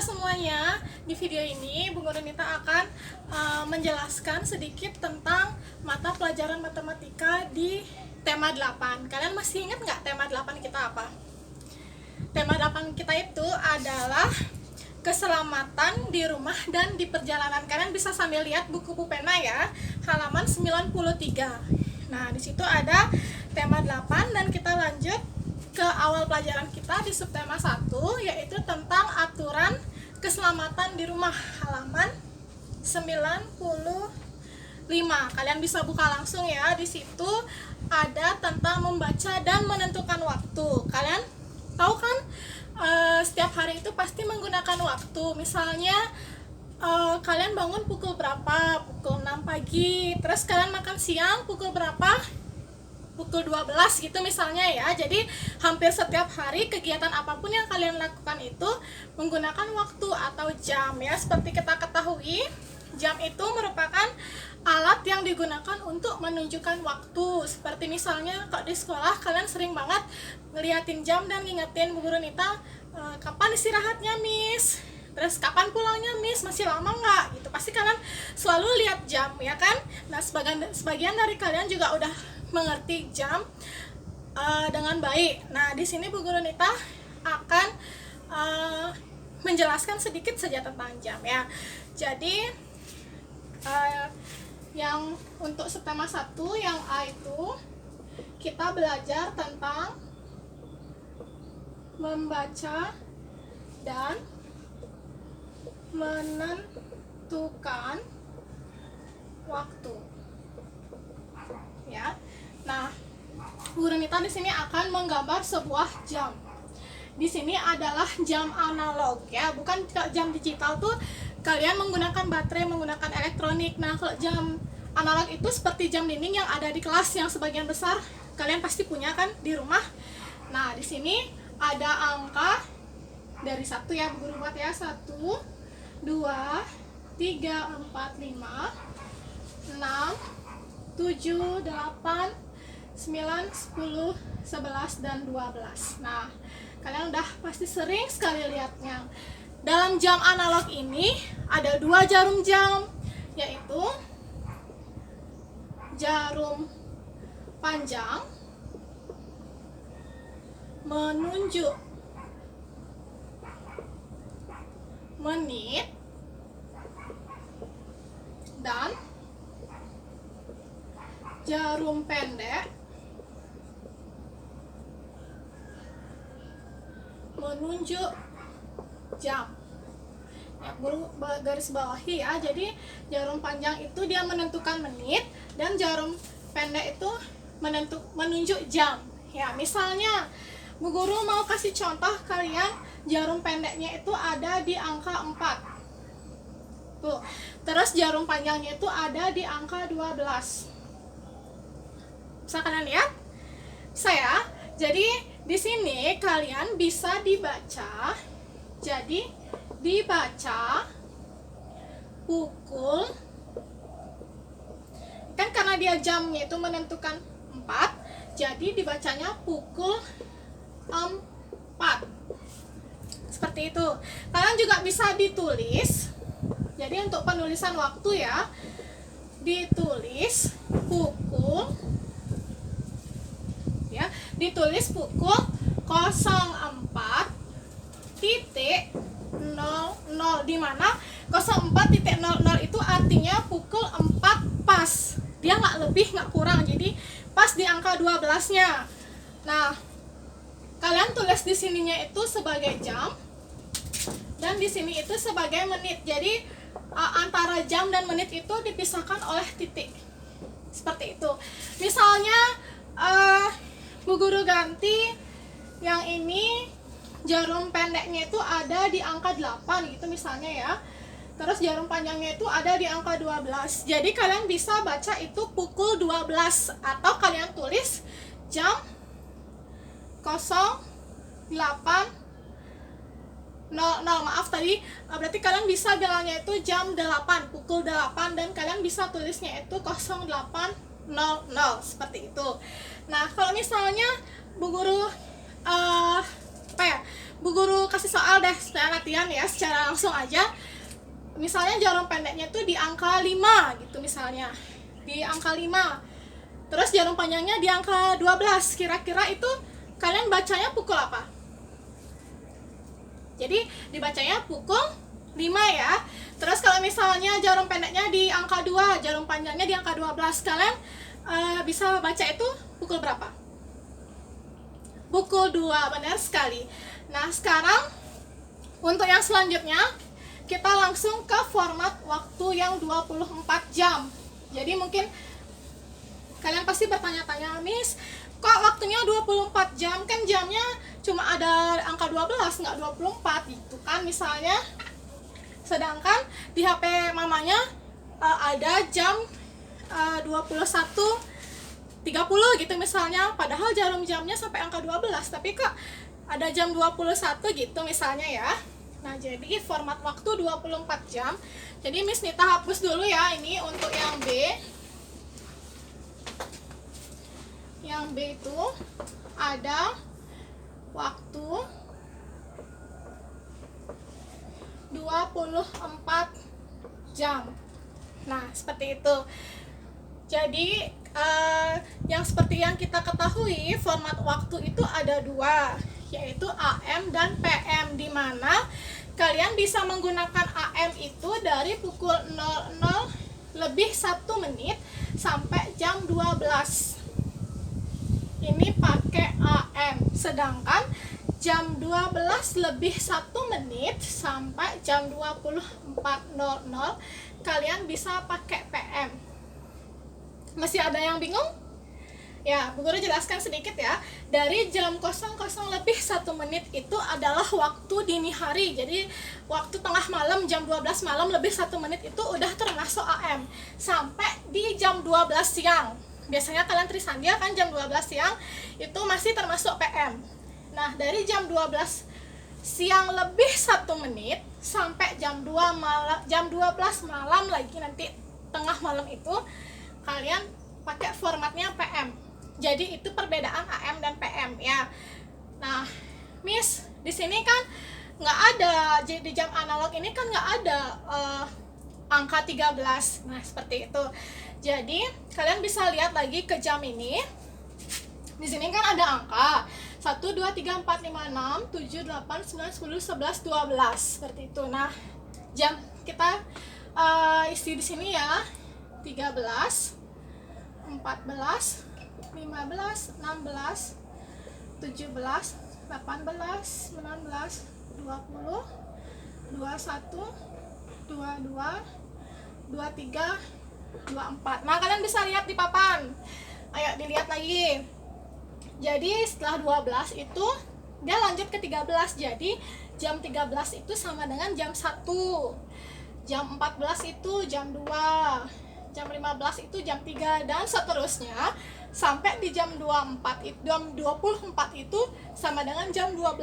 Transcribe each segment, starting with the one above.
semuanya, di video ini Bu Guru Nita akan menjelaskan sedikit tentang mata pelajaran matematika di tema 8. Kalian masih ingat nggak tema 8 kita apa? Tema 8 kita itu adalah keselamatan di rumah dan di perjalanan. Kalian bisa sambil lihat buku pena ya, halaman 93. Nah, di situ ada tema 8 dan kita lanjut ke awal pelajaran kita di subtema 1, yaitu tentang aturan keselamatan di rumah, halaman 95. Kalian bisa buka langsung ya. Di situ ada tentang membaca dan menentukan waktu. Kalian tahu kan, setiap hari itu pasti menggunakan waktu. Misalnya kalian bangun pukul berapa? Pukul 6 pagi. Terus kalian makan siang pukul berapa? Pukul 12 gitu misalnya ya. Jadi hampir setiap hari kegiatan apapun yang kalian lakukan itu menggunakan waktu atau jam ya. Seperti kita ketahui, jam itu merupakan alat yang digunakan untuk menunjukkan waktu. Seperti misalnya kalau di sekolah kalian sering banget ngeliatin jam dan ngingetin Bu Guru Nita, kapan istirahatnya Miss? Terus kapan pulangnya Miss? Masih lama nggak? Gitu. Pasti kalian selalu lihat jam ya kan? Nah, sebagian dari kalian juga udah mengerti jam dengan baik. Nah, di sini Bu Guru Nita akan menjelaskan sedikit saja tentang jam ya. Jadi yang untuk subtema 1 yang A itu kita belajar tentang membaca dan menentukan waktu. Ya. Nah, Bu Guru Nita di sini akan menggambar sebuah jam. Di sini adalah jam analog ya, bukan jam digital tuh kalian menggunakan baterai, menggunakan elektronik. Nah, kalau jam analog itu seperti jam dinding yang ada di kelas yang sebagian besar kalian pasti punya kan di rumah. Nah, di sini ada angka dari 1 ya, Bu Guru buat ya, 1 2 3 4 5 6 7, 8, 9, 10, 11, dan 12. Nah, kalian udah pasti sering sekali lihatnya. Dalam jam analog ini ada 2 jarum jam, yaitu jarum panjang menunjuk menit dan jarum pendek menunjuk jam. Ya, Guru garis bawahi ya. Jadi jarum panjang itu dia menentukan menit dan jarum pendek itu menunjuk jam. Ya, misalnya Bu Guru mau kasih contoh kalian, jarum pendeknya itu ada di angka 4. Tuh. Terus jarum panjangnya itu ada di angka 12. Bisa kalian lihat? Saya. Jadi di sini kalian bisa dibaca. Jadi dibaca pukul, kan karena dia jamnya itu menentukan 4, jadi dibacanya pukul 4. Seperti itu. Kalian juga bisa ditulis. Jadi untuk penulisan waktu ya, ditulis pukul ya, ditulis pukul 04.00, di mana 04.00 itu artinya pukul 4 pas. Dia nggak lebih nggak kurang, jadi pas di angka 12-nya. Nah, kalian tulis di sininya itu sebagai jam dan di sini itu sebagai menit. Jadi antara jam dan menit itu dipisahkan oleh titik. Seperti itu. Misalnya Bu Guru ganti yang ini jarum pendeknya itu ada di angka 8 gitu misalnya ya. Terus jarum panjangnya itu ada di angka 12. Jadi kalian bisa baca itu pukul 12 atau kalian tulis jam 08.00. Maaf tadi, berarti kalian bisa bilangnya itu jam 8, pukul 8, dan kalian bisa tulisnya itu 08.00 seperti itu. Nah, kalau misalnya Bu Guru Bu Guru kasih soal deh supaya latihan ya secara langsung aja. Misalnya jarum pendeknya tuh di angka 5 gitu misalnya. Di angka 5. Terus jarum panjangnya di angka 12. Kira-kira itu kalian bacanya pukul apa? Jadi dibacanya pukul 5 ya. Terus kalau misalnya jarum pendeknya di angka 2, jarum panjangnya di angka 12, kalian bisa baca itu pukul berapa? Pukul 2, benar sekali. Nah, sekarang untuk yang selanjutnya kita langsung ke format waktu yang 24 jam. Jadi mungkin kalian pasti bertanya-tanya, Miss, kok waktunya 24 jam? Kan jamnya cuma ada angka 12, nggak 24 gitu kan misalnya. Sedangkan di HP mamanya ada jam 21.30 gitu misalnya. Padahal jarum jamnya sampai angka 12, tapi kok ada jam 21 gitu misalnya ya. Nah, jadi format waktu 24 jam. Jadi Miss Nita hapus dulu ya ini untuk yang B. Yang B itu ada waktu 24 jam. Nah, seperti itu. Jadi yang seperti yang kita ketahui, format waktu itu ada dua, yaitu AM dan PM, di mana kalian bisa menggunakan AM itu dari pukul 00 lebih 1 menit sampai jam 12. Ini pakai AM. Sedangkan jam 12 lebih 1 menit sampai jam 24.00 kalian bisa pakai PM. Masih ada yang bingung? Ya, Bu Guru jelaskan sedikit ya. Dari jam 00 lebih 1 menit itu adalah waktu dini hari. Jadi waktu tengah malam, jam 12 malam lebih 1 menit itu udah termasuk AM. Sampai di jam 12 siang. Biasanya kalian Trisandia kan jam 12 siang itu masih termasuk PM. Nah, dari jam 12 siang lebih 1 menit sampai jam 12 malam lagi, nanti tengah malam itu kalian pakai formatnya PM. Jadi itu perbedaan AM dan PM ya. Nah, Miss, di sini kan nggak ada, di jam analog ini kan nggak ada angka 13. Nah, seperti itu. Jadi kalian bisa lihat lagi ke jam ini. Di sini kan ada angka 1, 2, 3, 4, 5, 6, 7, 8, 9, 10, 11, 12. Seperti itu. Nah, jam kita isi di sini ya. 13, 14, 15, 16, 17, 18, 19, 20, 21, 22, 23, 24. Nah, kalian bisa lihat di papan. Ayo dilihat lagi. Jadi setelah 12 itu dia lanjut ke 13. Jadi jam 13 itu sama dengan jam 1. Jam 14 itu jam 2. Jam 15 itu jam 3 dan seterusnya sampai di jam 24 itu, jam 24 itu sama dengan jam 12.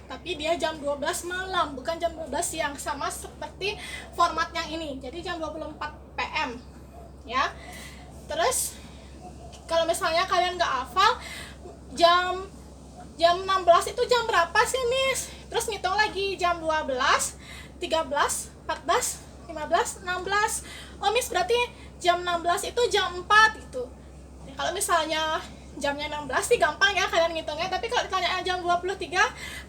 Tapi dia jam 12 malam, bukan jam 12 siang, sama seperti format yang ini. Jadi jam 24 PM. Ya. Terus kalau misalnya kalian nggak hafal jam 16 itu jam berapa sih, Miss? Terus ngitung lagi jam 12, 13, 14, 15, 16. Oh, Miss, berarti jam 16 itu jam 4 gitu. Ya, kalau misalnya jamnya 16 sih gampang ya kalian ngitungnya, tapi kalau ditanya jam 23,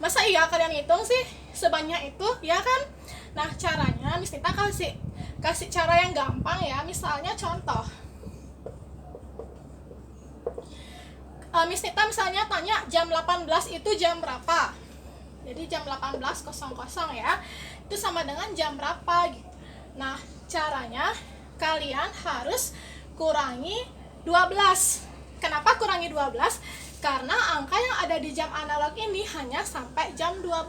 masa iya kalian ngitung sih sebanyak itu, ya kan? Nah, caranya Miss Nita kasih cara yang gampang ya. Misalnya contoh, Miss Nita misalnya tanya jam 18 itu jam berapa. Jadi jam 18.00 ya, itu sama dengan jam berapa gitu. Nah, caranya kalian harus kurangi 12. Kenapa kurangi 12? Karena angka yang ada di jam analog ini hanya sampai jam 12.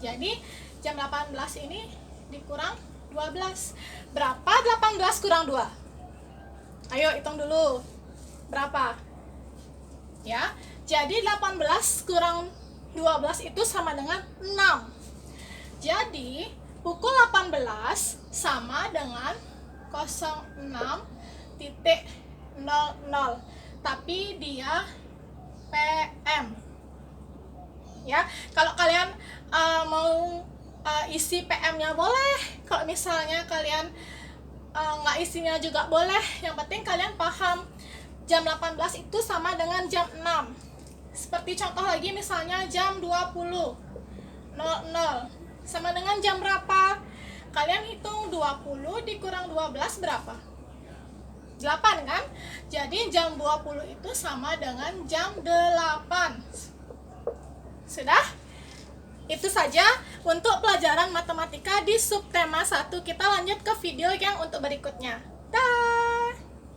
Jadi jam 18 ini dikurang 12. Berapa 18 kurang 2? Ayo hitung dulu. Berapa? Ya. Jadi 18 kurang 12 itu sama dengan 6. Jadi pukul 18 sama dengan 06.00, tapi dia PM. ya. Kalau kalian mau isi PM-nya boleh, kalau misalnya kalian nggak isinya juga boleh, yang penting kalian paham jam 18 itu sama dengan jam 6. Seperti contoh lagi, misalnya jam 20.00 sama dengan jam berapa? Kalian hitung 20 dikurang 12 berapa? 8 kan? Jadi jam 20 itu sama dengan jam 8. Sudah? Itu saja untuk pelajaran matematika di subtema 1. Kita lanjut ke video yang untuk berikutnya.